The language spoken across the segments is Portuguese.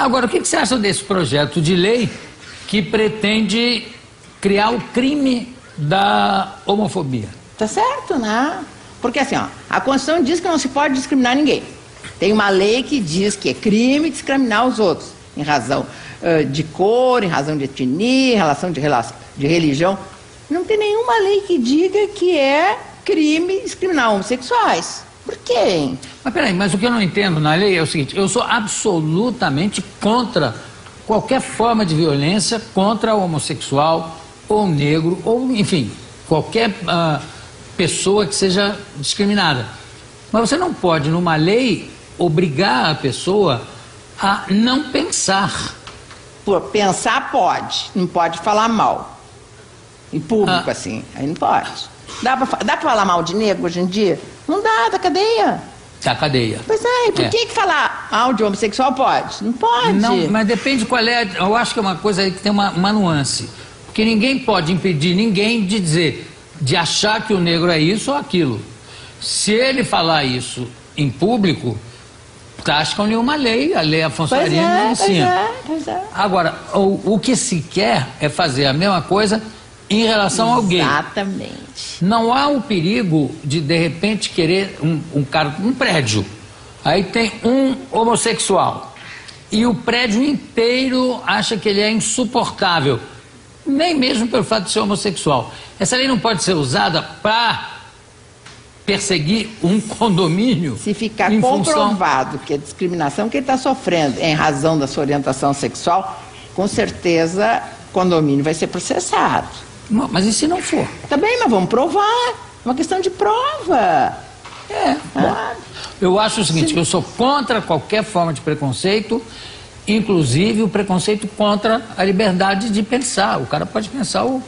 Agora, o que você acha desse projeto de lei que pretende criar o crime da homofobia? Tá certo, né? Porque assim, ó, a Constituição diz que não se pode discriminar ninguém. Tem uma lei que diz que é crime discriminar os outros, em razão de cor, em razão de etnia, em relação de religião. Não tem nenhuma lei que diga que é crime discriminar homossexuais. Por quê, hein? Mas peraí, mas o que eu não entendo na lei é o seguinte: eu sou absolutamente contra qualquer forma de violência contra o homossexual, ou negro, ou enfim, qualquer pessoa que seja discriminada. Mas você não pode, numa lei, obrigar a pessoa a não pensar. Pô, pensar pode, não pode falar mal. Em público, assim, aí não pode. Dá pra falar mal de negro hoje em dia? Não dá, da cadeia. Da cadeia. Pois é, e por que falar mal de homossexual pode? Não pode. Não, mas depende qual é. Eu acho que é uma coisa aí que tem uma nuance. Porque ninguém pode impedir ninguém de dizer, de achar que o negro é isso ou aquilo. Se ele falar isso em público, tascam-lhe uma lei, a lei Afonso Arinos não ensina. Pois é. Agora, o que se quer é fazer a mesma coisa em relação ao gay. Exatamente. Não há o perigo de repente, querer um prédio. Aí tem um homossexual. E o prédio inteiro acha que ele é insuportável. Nem mesmo pelo fato de ser homossexual. Essa lei não pode ser usada para perseguir um condomínio. Se ficar comprovado que a discriminação que ele está sofrendo é em razão da sua orientação sexual, com certeza o condomínio vai ser processado. Mas e se não for? Tá bem, mas vamos provar. É uma questão de prova. Eu acho o seguinte, que eu sou contra qualquer forma de preconceito, inclusive o preconceito contra a liberdade de pensar. O cara pode pensar o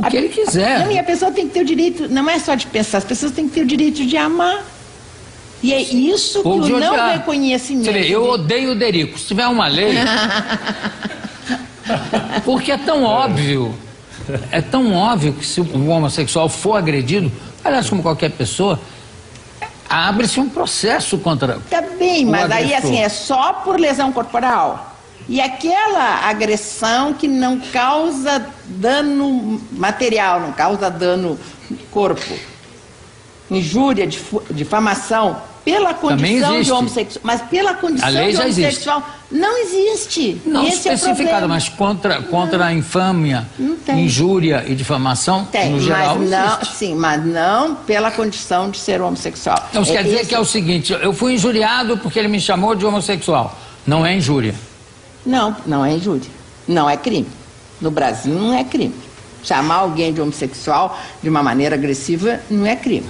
que ele quiser. A pessoa tem que ter o direito, não é só de pensar, as pessoas têm que ter o direito de amar. E é isso que o não reconhecimento... Você vê, eu odeio o Derico. Se tiver uma lei... Porque é tão óbvio que se o homossexual for agredido, aliás, como qualquer pessoa, abre-se um processo contra... Tá bem, mas aí assim, é só por lesão corporal. E aquela agressão que não causa dano material, não causa dano no corpo. Injúria, difamação, pela condição de homossexual. Mas pela condição de homossexual não existe. Não esse especificado, mas contra a infâmia, injúria e difamação, no geral, existe. Sim, mas não pela condição de ser homossexual. Então, isso quer dizer que é o seguinte, eu fui injuriado porque ele me chamou de homossexual. Não é injúria. Não, não é injúria. Não é crime. No Brasil não é crime. Chamar alguém de homossexual de uma maneira agressiva não é crime.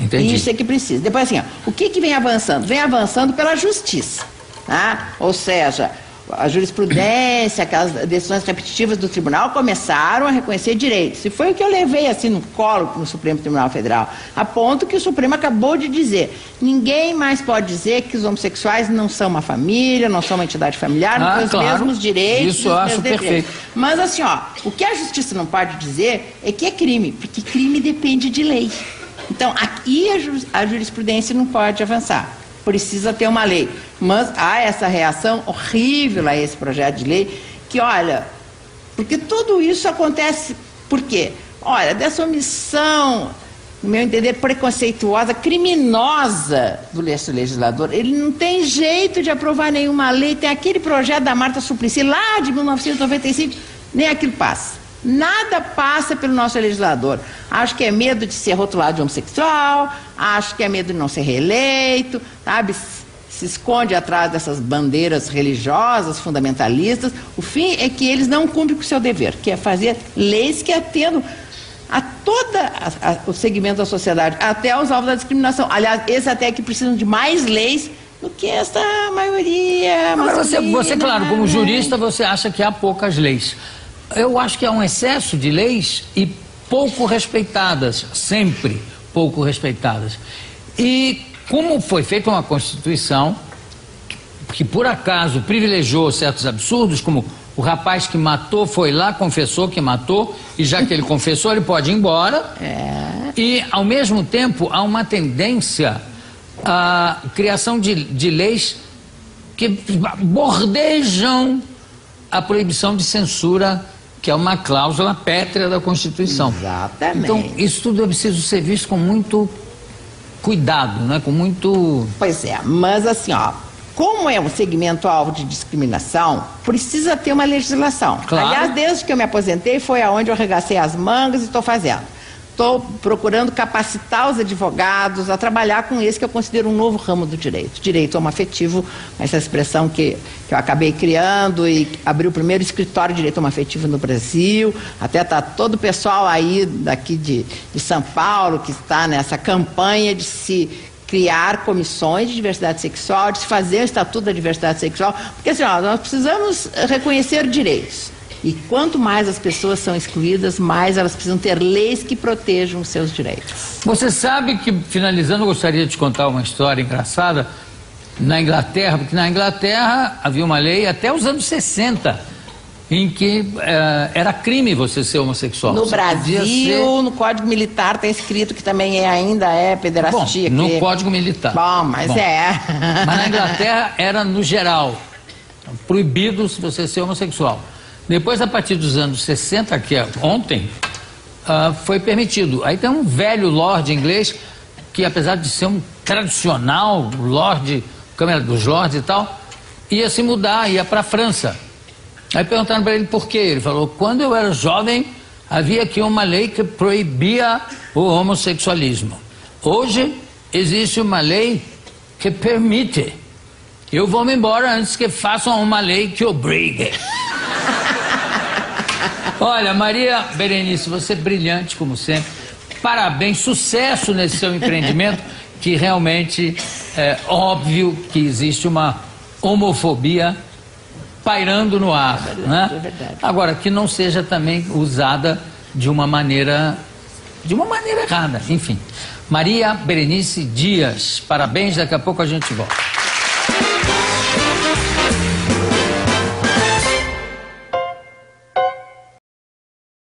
Entendi. Isso é que precisa. Depois assim, ó, o que vem avançando? Vem avançando pela justiça. Tá? Ou seja, a jurisprudência, aquelas decisões repetitivas do tribunal começaram a reconhecer direitos. E foi o que eu levei assim no colo no Supremo Tribunal Federal, a ponto que o Supremo acabou de dizer: ninguém mais pode dizer que os homossexuais não são uma família, não são uma entidade familiar, não têm os mesmos direitos. Isso eu acho perfeito. Mas assim, ó, o que a justiça não pode dizer é que é crime, porque crime depende de lei. Então, aqui a jurisprudência não pode avançar. Precisa ter uma lei. Mas há essa reação horrível a esse projeto de lei, que, olha, porque tudo isso acontece, por quê? Olha, dessa omissão, no meu entender, preconceituosa, criminosa do legislador, ele não tem jeito de aprovar nenhuma lei. Tem aquele projeto da Marta Suplicy, lá de 1995, nem aquilo passa. Nada passa pelo nosso legislador. Acho que é medo de ser rotulado de homossexual, acho que é medo de não ser reeleito, sabe? Se esconde atrás dessas bandeiras religiosas, fundamentalistas. O fim é que eles não cumprem com o seu dever, que é fazer leis que atendam a todo o segmento da sociedade, até aos alvos da discriminação. Aliás, esses até que precisam de mais leis do que essa maioria. Você, claro, como jurista, você acha que há poucas leis. Eu acho que há um excesso de leis e pouco respeitadas, sempre pouco respeitadas. E como foi feita uma Constituição que por acaso privilegiou certos absurdos, como o rapaz que matou foi lá, confessou que matou, e já que ele confessou, ele pode ir embora. E, ao mesmo tempo, há uma tendência à criação de leis que bordejam a proibição de censura, que é uma cláusula pétrea da Constituição. Exatamente. Então, isso tudo é preciso ser visto com muito cuidado, né? Com muito... Pois é, mas assim, ó, como é um segmento alvo de discriminação, precisa ter uma legislação. Claro. Aliás, desde que eu me aposentei, foi aonde eu arregacei as mangas e estou fazendo. Estou procurando capacitar os advogados a trabalhar com esse que eu considero um novo ramo do direito. Direito homoafetivo, essa expressão que eu acabei criando e abri o primeiro escritório de direito homoafetivo no Brasil. Até está todo o pessoal aí daqui de São Paulo que está nessa campanha de se criar comissões de diversidade sexual, de se fazer o Estatuto da Diversidade Sexual. Porque assim, ó, nós precisamos reconhecer direitos. E quanto mais as pessoas são excluídas, mais elas precisam ter leis que protejam os seus direitos. Você sabe que, finalizando, eu gostaria de contar uma história engraçada na Inglaterra, porque na Inglaterra havia uma lei até os anos 60, em que era crime você ser homossexual. No Você Brasil, no Código Militar está escrito que também ainda é pederastia. Bom, no Código Militar. Bom, mas é. Mas na Inglaterra era no geral, proibido você ser homossexual. Depois, a partir dos anos 60, que é ontem, foi permitido. Aí tem um velho lord inglês, que apesar de ser um tradicional lord, Câmara dos Lordes e tal, ia se mudar, ia para a França. Aí perguntaram para ele por quê. Ele falou, quando eu era jovem, havia aqui uma lei que proibia o homossexualismo. Hoje, existe uma lei que permite. Eu vou me embora antes que façam uma lei que obrigue. Olha, Maria Berenice, você é brilhante como sempre. Parabéns, sucesso nesse seu empreendimento, que realmente é óbvio que existe uma homofobia pairando no ar, né? É verdade. Agora, que não seja também usada de uma maneira errada, enfim. Maria Berenice Dias, parabéns, daqui a pouco a gente volta.